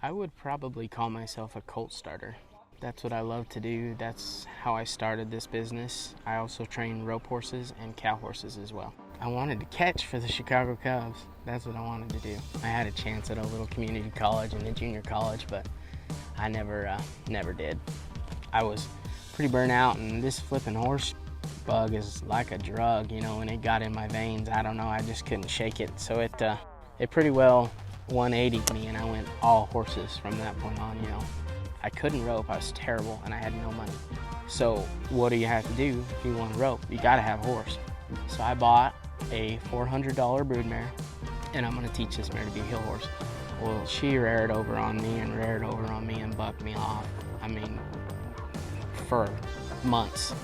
I would probably call myself a colt starter. That's what I love to do. That's how I started this business. I also train rope horses and cow horses as well. I wanted to catch for the Chicago Cubs. That's what I wanted to do. I had a chance at a little community college and a junior college, but I never did. I was pretty burnt out, and this flipping horse bug is like a drug, you know, and it got in my veins. I don't know, I just couldn't shake it. So it pretty well 180'd me, and I went all horses from that point on, you know. I couldn't rope, I was terrible, and I had no money. So what do you have to do if you want to rope? You gotta have a horse. So I bought a $400 broodmare, and I'm gonna teach this mare to be a hill horse. Well, she reared over on me and bucked me off. I mean, for months.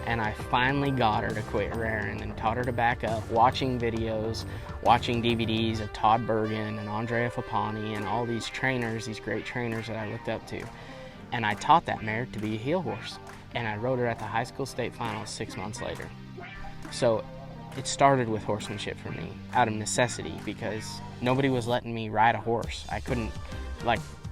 And I finally got her to quit rearing and taught her to back up, watching videos, watching DVDs of Todd Bergen and Andrea Fapani and all these trainers, these great trainers that I looked up to. And I taught that mare to be a heel horse. And I rode her at the high school state finals 6 months later. So it started with horsemanship for me, out of necessity, because nobody was letting me ride a horse. I couldn't,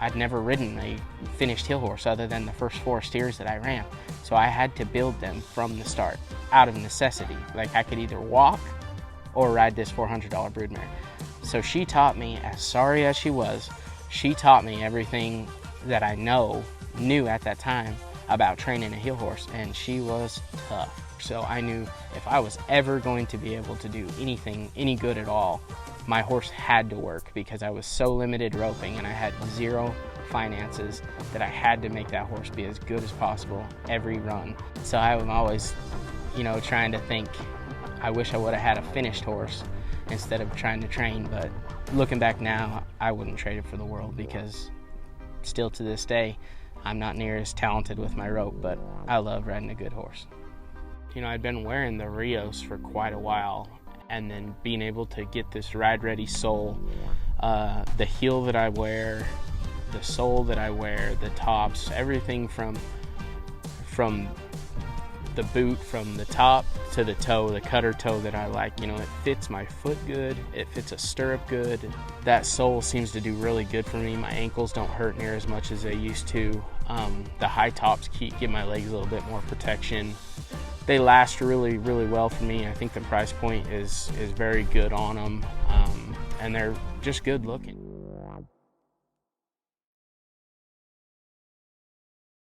I'd never ridden a finished heel horse other than the first 4 steers that I ran. So I had to build them from the start, out of necessity. Like, I could either walk or ride this $400 broodmare. So she taught me, as sorry as she was, she taught me everything that I knew at that time about training a heel horse, and she was tough. So I knew if I was ever going to be able to do anything, any good at all, my horse had to work, because I was so limited roping and I had zero finances that I had to make that horse be as good as possible every run. So I'm always, you know, trying to think, I wish I would have had a finished horse instead of trying to train. But looking back now, I wouldn't trade it for the world, because still to this day, I'm not near as talented with my rope, but I love riding a good horse. You know, I'd been wearing the Rios for quite a while, and then being able to get this ride-ready sole, the heel that I wear, the sole that I wear, the tops, everything from the boot, from the top to the toe, the cutter toe that I like. You know, it fits my foot good, it fits a stirrup good. That sole seems to do really good for me. My ankles don't hurt near as much as they used to. The high tops give my legs a little bit more protection. They last really, really well for me. I think the price point is very good on them, and they're just good looking.